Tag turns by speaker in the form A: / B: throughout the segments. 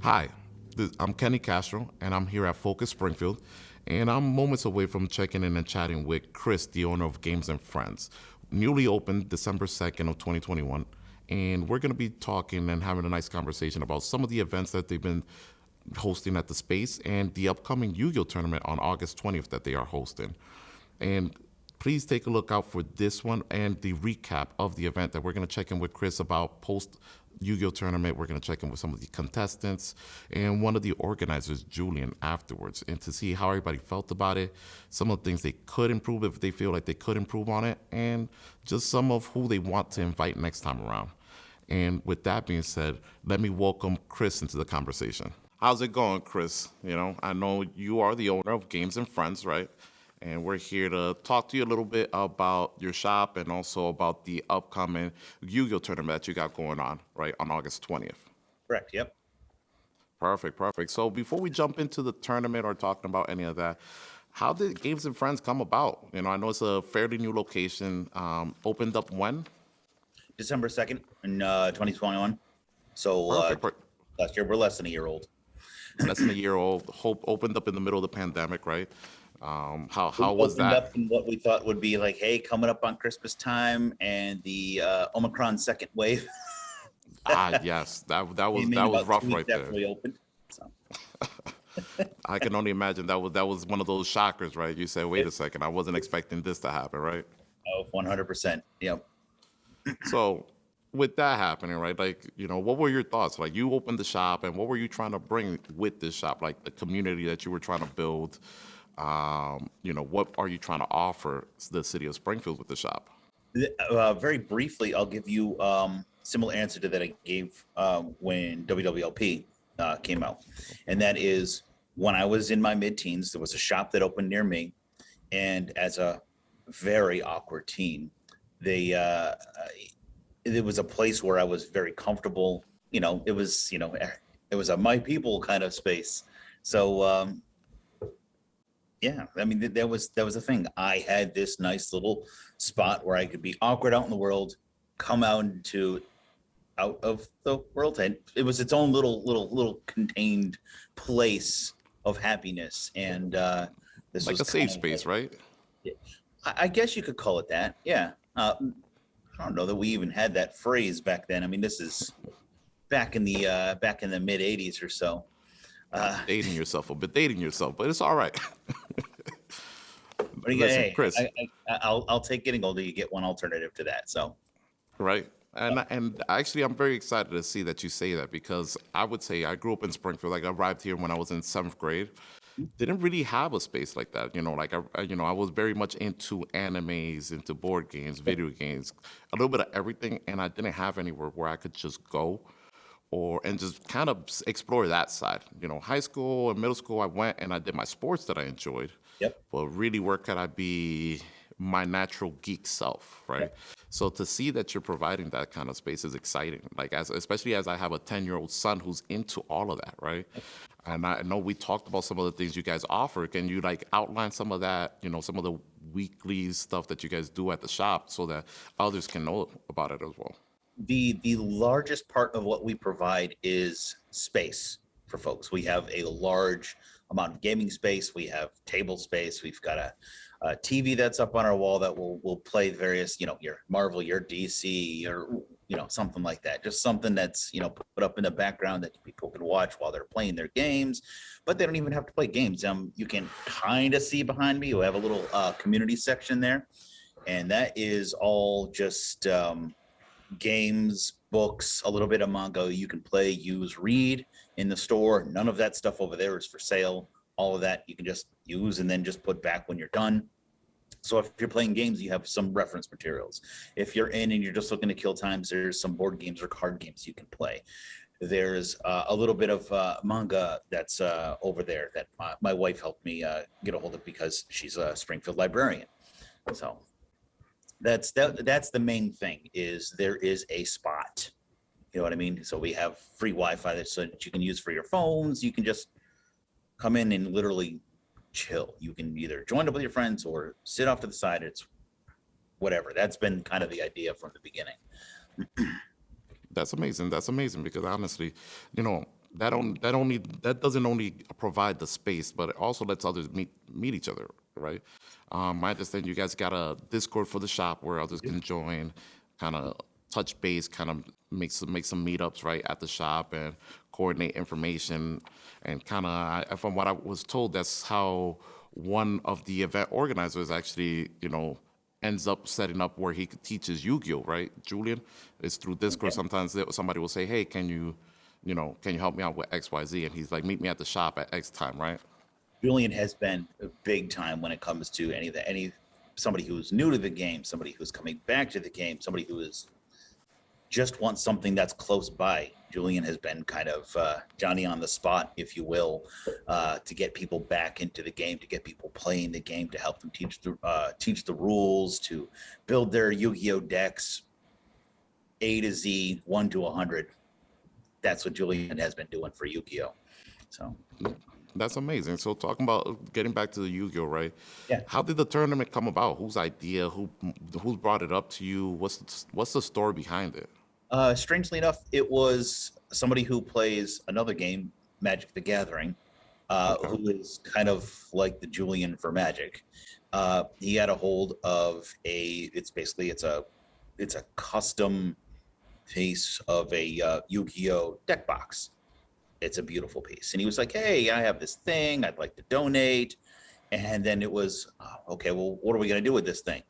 A: Hi, I'm Kenny Castro, and I'm here at Focus Springfield, and I'm moments away from checking in and chatting with Kris, the owner of Games and Friends, newly opened December 2nd of 2021, and we're going to be talking and having a nice conversation about some of the events that they've been hosting at the space and the upcoming Yu-Gi-Oh tournament on August 20th that they are hosting. And please take a look out for this one and the recap of the event that we're going to check in with Kris about post Yu-Gi-Oh tournament. We're going to check in with some of the contestants and one of the organizers, Julian, afterwards, and to see how everybody felt about it, some of the things they could improve if they feel like they could improve on it, and just some of who they want to invite next time around. And with that being said, let me welcome Kris into the conversation. How's it going, Kris? I know you are the owner of Games and Friends, right? And we're here to talk to you a little bit about your shop and also about the upcoming Yu-Gi-Oh tournament that you got going on, right, on August 20th.
B: Correct. Yep.
A: Perfect, perfect. So before we jump into the tournament or talking about any of that, how did Games and Friends come about? I know it's a fairly new location. Opened up when?
B: December 2nd in 2021. So
A: Perfect.
B: last year, we're less than a year old.
A: Less than a year old. Hope opened up in the middle of the pandemic, right? How
B: We
A: was
B: opened
A: that?
B: up in what we thought would be like, hey, coming up on Christmas time and the Omicron second wave
A: Yes, that was
B: came in
A: that was
B: about
A: rough
B: 2 weeks
A: right
B: after
A: there.
B: we opened. So,
A: I can only imagine that was one of those shockers, right? You said, wait
B: it,
A: a second, I wasn't expecting this to happen, right?
B: oh, 100%. Yep.
A: So with that happening, right? Like, what were your thoughts? Like you opened the shop and what were you trying to bring with this shop? Like the community that you were trying to build. What are you trying to offer the city of Springfield with the shop?
B: Very briefly, I'll give you similar answer to that I gave when WWLP came out, and that is when I was in my mid-teens, there was a shop that opened near me, and as a very awkward teen, they it was a place where I was very comfortable. It was a my people kind of space. So yeah, I mean that was the thing. I had this nice little spot where I could be awkward out in the world, come out of the world, and it was its own little contained place of happiness. And this
A: Like
B: was
A: a safe
B: kind of
A: space, right?
B: I guess you could call it that. Yeah. I don't know that we even had that phrase back then. I mean, this is back in the mid '80s or so. Uh,
A: Dating yourself, a bit dating yourself, but it's all right.
B: but again,
A: Listen,
B: hey,
A: Kris,
B: I'll take getting older. You get one alternative to that. So
A: right? And actually, I'm very excited to see that you say that because I would say I grew up in Springfield. Like I arrived here when I was in seventh grade. Didn't really have a space like that. Like I was very much into animes, into board games, video games, a little bit of everything, and I didn't have anywhere where I could just go and just kind of explore that side. High school and middle school, I went and I did my sports that I enjoyed,
B: yep,
A: but really, where could I be my natural geek self, right?
B: yep.
A: So to see that you're providing that kind of space is exciting. Like especially as I have a 10-year-old son who's into all of that, right? And I know we talked about some of the things you guys offer. Can you like outline some of that, some of the weekly stuff that you guys do at the shop so that others can know about it as well?
B: The largest part of what we provide is space for folks. We have a large amount of gaming space. We have table space. We've got a TV that's up on our wall that will play various, your Marvel, your DC, or something like that. Just something that's put up in the background that people can watch while they're playing their games. But they don't even have to play games. You can kind of see behind me. We have a little community section there, and that is all just games, books, a little bit of manga you can play, use, read in the store. None of that stuff over there is for sale. All of that you can just use and then just put back when you're done. So if you're playing games, you have some reference materials. If you're in and you're just looking to kill times, there's some board games or card games you can play. There's a little bit of manga that's over there that my wife helped me get a hold of because she's a Springfield librarian. So that's the main thing is there is a spot. You know what I mean? So we have free Wi-Fi that you can use for your phones. You can just come in and literally chill. You can either join up with your friends or sit off to the side. It's whatever. That's been kind of the idea from the beginning.
A: That's amazing. That's amazing because honestly, you know, that doesn't only provide the space, but it also lets others meet each other, right? I understand you guys got a Discord for the shop where others can join, kind of touch base, kind of make some meetups right at the shop and coordinate information, and kind of from what I was told, that's how one of the event organizers actually, ends up setting up where he teaches Yu-Gi-Oh, right? Julian, it's through Discord. Sometimes somebody will say, "Hey, can you help me out with XYZ?" And he's like, "Meet me at the shop at X time," right?
B: Julian has been a big time when it comes to any somebody who's new to the game, somebody who's coming back to the game, somebody who is just wants something that's close by. Julian has been kind of Johnny on the spot, if you will, to get people back into the game, to get people playing the game, to help them teach the rules, to build their Yu-Gi-Oh decks, A to Z, 1 to 100. That's what Julian has been doing for Yu-Gi-Oh. So
A: That's amazing. So talking about getting back to the Yu-Gi-Oh, right?
B: yeah.
A: How did the tournament come about? Whose idea? Who brought it up to you? What's the story behind it?
B: Strangely enough, it was somebody who plays another game, Magic the Gathering,
A: Okay.
B: who is kind of like the Julian for Magic. He had a hold of it's a custom piece of a Yu-Gi-Oh deck box. It's a beautiful piece, and he was like, "Hey, I have this thing. I'd like to donate." And then it was, okay, well, what are we gonna do with this thing?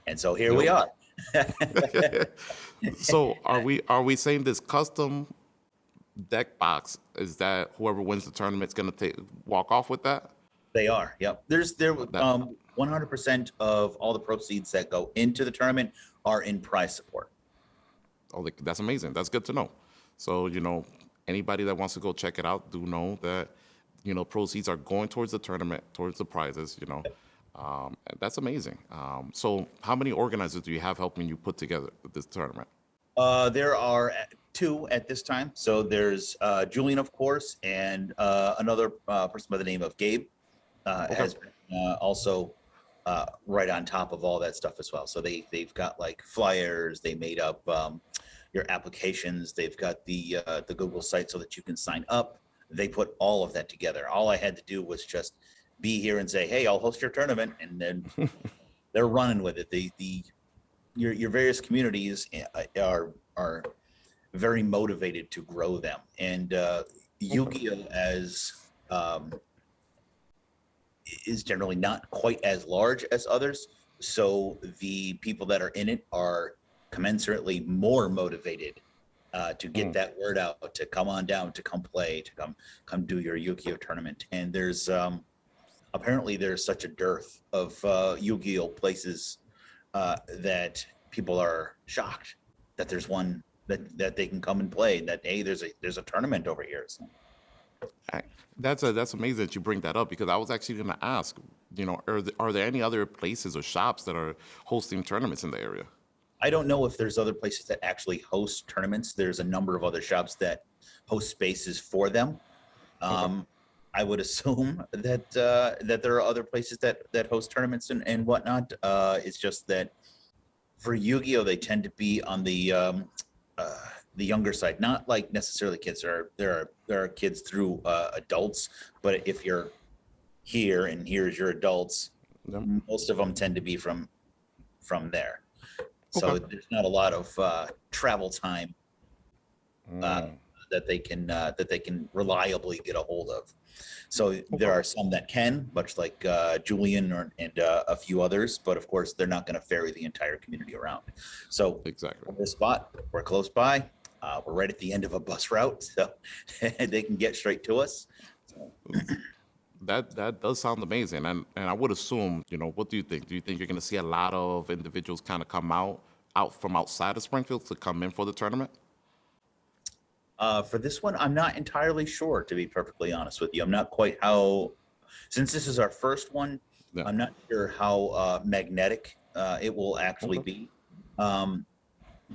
B: And so here we
A: Yep.
B: are.
A: So are we saying this custom deck box is that whoever wins the tournament's gonna walk off with that?
B: They are. Yep. There
A: That
B: 100% of all the proceeds that go into the tournament are in prize support.
A: that's amazing. That's good to know. So anybody that wants to go check it out, do know that proceeds are going towards the tournament, towards the prizes. And that's amazing. So how many organizers do you have helping you put together this tournament?
B: There are two at this time. So there's Julian, of course, and another person by the name of Gabe
A: Okay.
B: has been also right on top of all that stuff as well. So they've got like flyers. They made up your applications. They've got the Google site so that you can sign up. They put all of that together. All I had to do was just be here and say, "Hey, I'll host your tournament," and then they're running with it. Your various communities are very motivated to grow them, and Yu-Gi-Oh as is generally not quite as large as others, so the people that are in it are commensurately more motivated to get
A: Mm.
B: that word out, to come on down, to come play, to come do your Yu-Gi-Oh tournament. And there's apparently there's such a dearth of Yu-Gi-Oh places that people are shocked that there's one that they can come and play. That hey, there's a tournament over here. So,
A: I- that's amazing that you bring that up because I was actually going to ask, are there any other places or shops that are hosting tournaments in the area?
B: I don't know if there's other places that actually host tournaments. There's a number of other shops that host spaces for them.
A: Okay.
B: I would assume that that there are other places that host tournaments and whatnot. It's just that for Yu-Gi-Oh, they tend to be on the younger side, not like necessarily kids. There are kids through adults, but if you're here and here's your adults,
A: Yep.
B: most of them tend to be from there. So
A: Okay.
B: there's not a lot of travel time
A: Mm.
B: that they can reliably get a hold of. So there
A: Okay.
B: are some that can, much like Julian and a few others, but of course they're not going to ferry the entire community around. So
A: Exactly.
B: we're spot, we're close by, we're right at the end of a bus route, so they can get straight to us. So,
A: That does sound amazing, and I would assume, what do you think? Do you think you're going to see a lot of individuals kind of come out from outside of Springfield to come in for the tournament?
B: for this one, I'm not entirely sure, to be perfectly honest with you. I'm not quite since this is our first one,
A: Yeah.
B: I'm not sure how magnetic it will actually
A: Okay.
B: be. Um,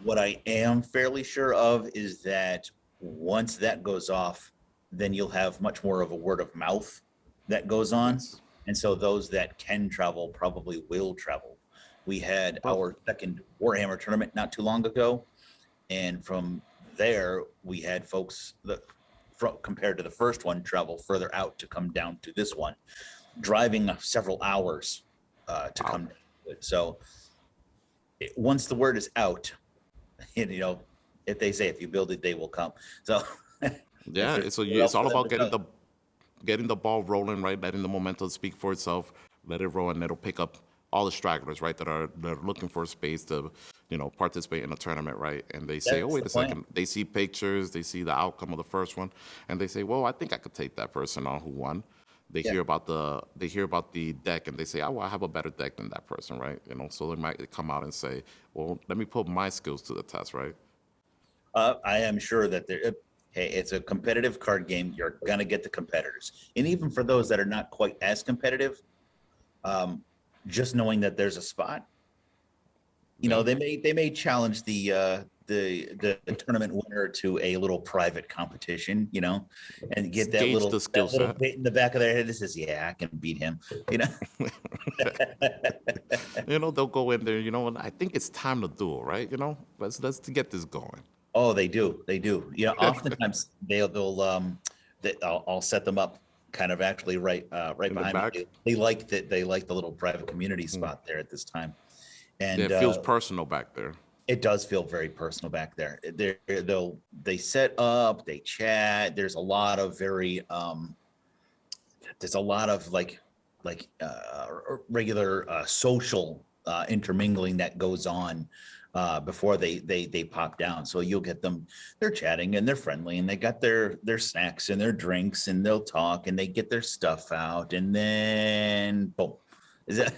B: what I am fairly sure of is that once that goes off, then you'll have much more of a word of mouth that goes on.
A: Yes.
B: And so those that can travel probably will travel. We had
A: Perfect.
B: our second Warhammer tournament not too long ago. And from there we had folks that compared to the first one travel further out to come down to this one, driving several hours to come down to it. So once the word is out, and, if they say if you build it, they will come. So
A: Yeah, it's all about getting the ball rolling, right? Letting the momentum speak for itself. Let it roll, and it'll pick up all the stragglers, right? That are looking for a space to, participate in a tournament, right? And they say, oh,
B: that's
A: wait
B: the
A: a
B: plan.
A: second. They see pictures, they see the outcome of the first one, and they say, well, I think I could take that person on who won. They
B: Yeah.
A: hear about the deck, and they say, oh, well, I have a better deck than that person, right? So they might come out and say, well, let me put my skills to the test, right?
B: I am sure that hey, it's a competitive card game. You're gonna get the competitors, and even for those that are not quite as competitive, just knowing that there's a spot,
A: Yeah.
B: they may challenge the tournament winner to a little private competition, and get that
A: Gauge the skill
B: little
A: set.
B: bit in the back of their head that says, "Yeah, I can beat him," you know.
A: They'll go in there, and I think it's time to duel, right? Let's to get this going.
B: Oh, they do. They do. Oftentimes I'll set them up kind of actually right
A: In the
B: behind
A: back.
B: me. They like that. They like the little private community spot there at this time,
A: Yeah,
B: and
A: it feels personal back there.
B: it does feel very personal back there. They set up, they chat. There's a lot of regular social intermingling that goes on before they pop down. So you'll get them, they're chatting and they're friendly and they got their snacks and their drinks and they'll talk and they get their stuff out and then boom. Is that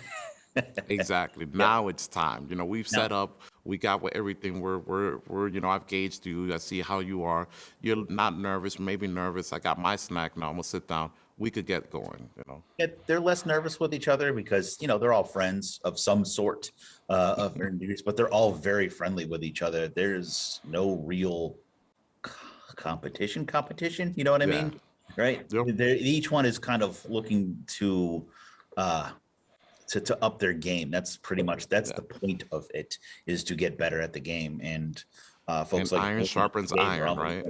A: Exactly.
B: yeah.
A: Now it's time. We've
B: No.
A: set up. We got what everything. We're. I've gauged you. I see how you are. You're not nervous. Maybe nervous. I got my snack now. I'm gonna sit down. We could get going.
B: Yeah, they're less nervous with each other because they're all friends of some sort of varying degrees, but they're all very friendly with each other. There's no real competition. You know what I
A: Yeah.
B: mean? Right?
A: Yep.
B: Each one is kind of looking to up their game. That's pretty much the point of it, is to get better at the game. And folks
A: And
B: like
A: iron sharpens iron, right?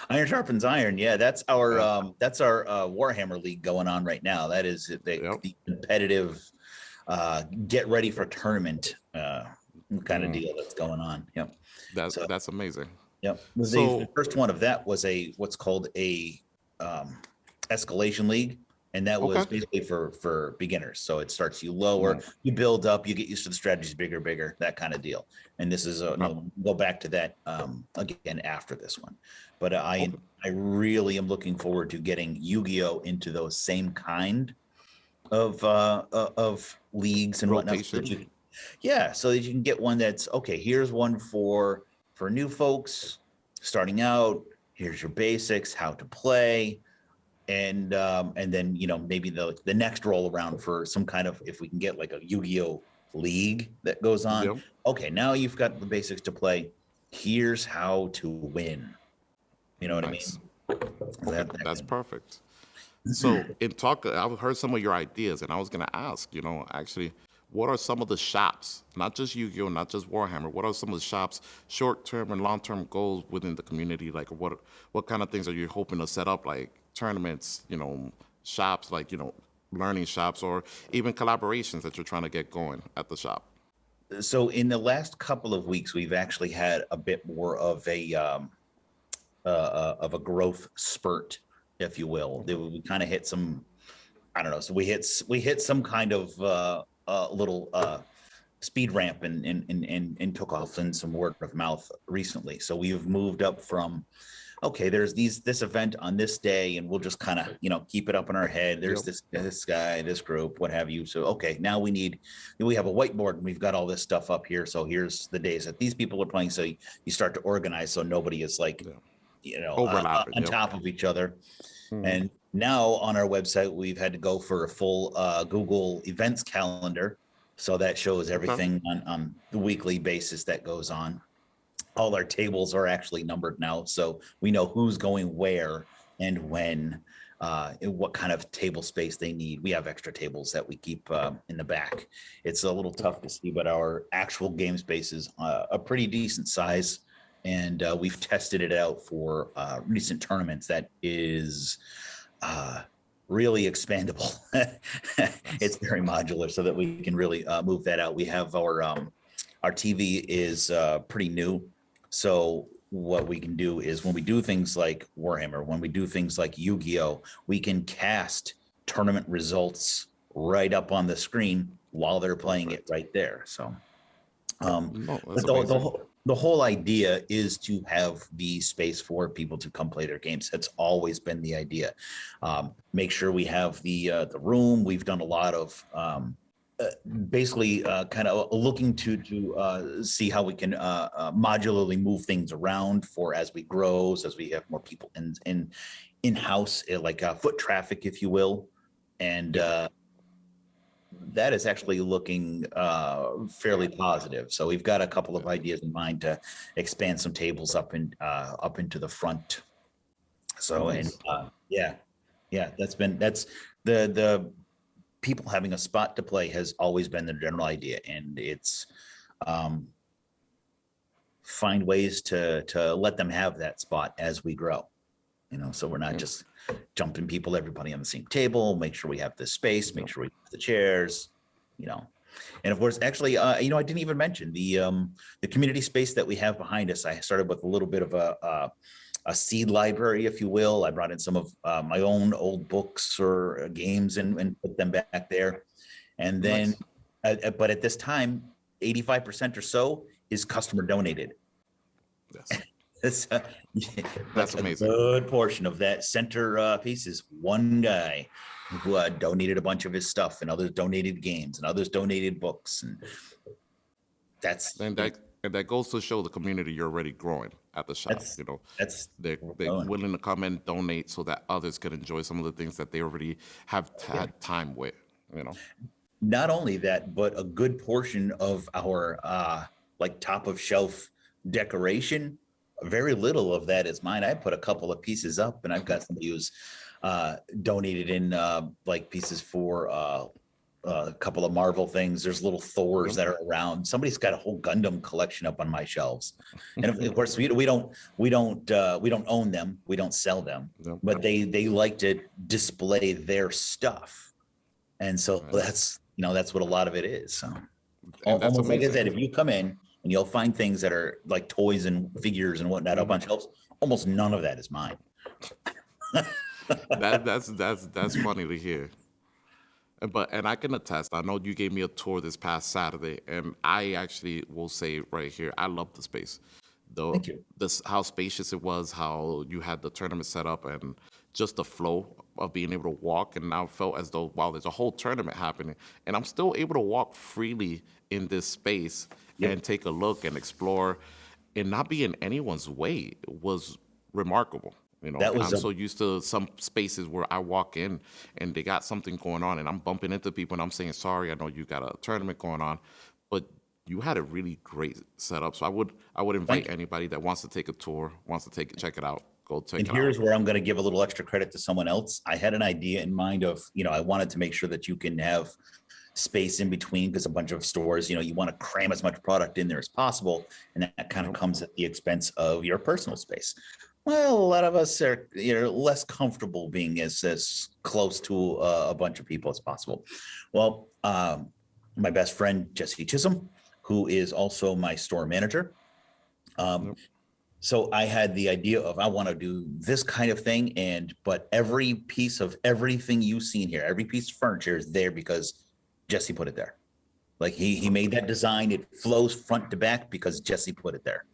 B: Iron sharpens iron. Yeah, that's our Warhammer League going on right now. That is
A: Yep.
B: the competitive get ready for tournament kind of deal that's going on. Yep.
A: That's amazing.
B: Yep.
A: So
B: The first one of that was what's called a escalation league, and that was
A: okay.
B: basically for beginners. So it starts you lower, you build up, you get used to the strategies, bigger, that kind of deal. And this is go back to that again after this one. But I really am looking forward to getting Yu-Gi-Oh into those same kind of leagues and whatnot. So that so that you can get one that's okay. Here's one for new folks starting out. Here's your basics, how to play, and then maybe the next roll around for some kind of, if we can get like a Yu-Gi-Oh league that goes on.
A: Yep.
B: Okay, now you've got the basics to play. Here's how to win. You know what I mean?
A: Okay, that's perfect. So I've heard some of your ideas, and I was gonna ask, actually, what are some of the shops, not just Yu-Gi-Oh, not just Warhammer, what are some of the shops, short-term and long-term goals within the community? Like what kind of things are you hoping to set up, like tournaments, shops, like, learning shops, or even collaborations that you're trying to get going at the shop?
B: So in the last couple of weeks, we've actually had a bit more of a growth spurt, if you will. We kind of hit some, I don't know. So we hit some kind of little speed ramp and took off in some word of mouth recently. So we've moved up from, okay, there's this event on this day, and we'll just kind of keep it up in our head. There's this guy, this group, what have you. So okay, now we have a whiteboard and we've got all this stuff up here. So here's the days that these people are playing. So you start to organize so nobody is like on top of each other. And now on our website, we've had to go for a full Google Events calendar. So that shows everything on the weekly basis that goes on. All our tables are actually numbered now. So we know who's going where and when, and what kind of table space they need. We have extra tables that we keep in the back. It's a little tough to see, but our actual game space is a pretty decent size. and we've tested it out for recent tournaments. That is really expandable. It's very modular, so that we can really move that out. We have our TV is pretty new, so what we can do is when we do things like Warhammer, when we do things like Yu-Gi-Oh, we can cast tournament results right up on the screen while they're playing it right there. So
A: No,
B: but
A: that's amazing.
B: the whole idea is to have the space for people to come play their games. That's always been the idea. Make sure we have the room. We've done a lot of basically kind of looking to see how we can modularly move things around for as we grow, so as we have more people in house, like foot traffic, if you will, and that is actually looking fairly positive. So we've got a couple of ideas in mind to expand some tables up into the front. So
A: Nice.
B: and yeah, that's the people having a spot to play has always been the general idea, and it's find ways to let them have that spot as we grow. So we're not just jumping everybody on the same table. Make sure we have the space, make sure we have the chairs, and of course, actually, I didn't even mention the community space that we have behind us. I started with a little bit of a seed library, if you will. I brought in some of my own old books or games and put them back there. And then, but at this time, 85% or so is customer donated.
A: Yes.
B: That's
A: amazing.
B: A good portion of that center piece is one guy who donated a bunch of his stuff, and others donated games, and others donated books, and
A: that goes to show the community you're already growing at the shop. They're willing to come and donate so that others can enjoy some of the things that they already have had time with.
B: Not only that, but a good portion of our like top of shelf decoration, very little of that is mine. I put a couple of pieces up, and I've got somebody who's donated in like pieces for a couple of Marvel things. There's little Thors that are around. Somebody's got a whole Gundam collection up on my shelves, and of course we don't own them. We don't sell them, but they like to display their stuff, and so that's what a lot of it is. So almost like I said, if you come in and you'll find things that are like toys and figures and whatnot up on shelves, almost none of that is mine.
A: That's funny to hear. And I can attest. I know you gave me a tour this past Saturday, and I actually will say right here, I love the space.
B: Thank you.
A: How spacious it was, how you had the tournament set up, and just the flow of being able to walk. And now felt as though, wow, there's a whole tournament happening, and I'm still able to walk freely in this space and take a look and explore, and not be in anyone's way. It was remarkable. I'm so used to some spaces where I walk in and they got something going on, and I'm bumping into people and I'm saying, sorry, I know you got a tournament going on, but you had a really great setup. So I would invite anybody that wants to take a tour, check it out, go check it out.
B: And here's where I'm going to give a little extra credit to someone else. I had an idea in mind of, I wanted to make sure that you can have space in between, because a bunch of stores, you want to cram as much product in there as possible, and that kind of comes at the expense of your personal space. Well, a lot of us are less comfortable being as close to a bunch of people as possible. Well, my best friend Jesse Chisholm, who is also my store manager, so I had the idea of, I want to do this kind of thing, but every piece of everything you've seen here, every piece of furniture is there because Jesse put it there. Like he made that design. It flows front to back because Jesse put it there.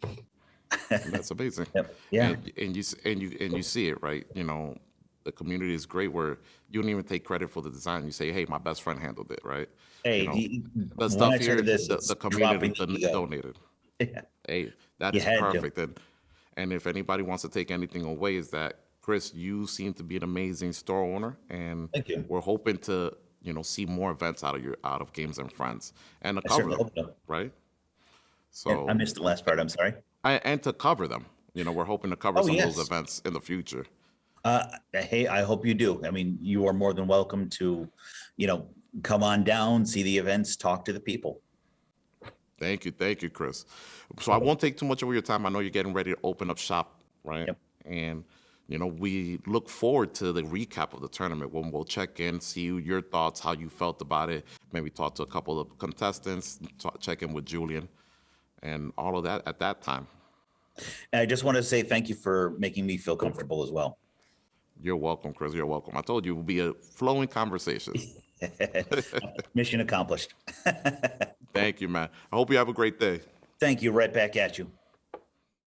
A: That's amazing.
B: Yeah.
A: And you see it, right? The community is great where you don't even take credit for the design. You say, hey, my best friend handled it, right?
B: Hey,
A: the stuff here, the community donated.
B: Yeah.
A: Hey, that's perfect. And if anybody wants to take anything away, is that, Kris, you seem to be an amazing store owner, and
B: thank you.
A: We're hoping to see more events out of Games and Friends, and to cover them, right? So
B: I missed the last part. I'm sorry.
A: And to cover them, we're hoping to cover some of those events in the future.
B: Hey, I hope you do. I mean, you are more than welcome to, come on down, see the events, talk to the people.
A: Thank you, Chris. So I won't take too much of your time. I know you're getting ready to open up shop, right?
B: Yep.
A: And we look forward to the recap of the tournament when we'll check in, see your thoughts, how you felt about it. Maybe talk to a couple of contestants, check in with Julian, and all of that at that time.
B: And I just want to say thank you for making me feel comfortable as well.
A: You're welcome, Chris. You're welcome. I told you it will be a flowing conversation.
B: Mission accomplished.
A: Thank you, man. I hope you have a great day.
B: Thank you. Right back at you.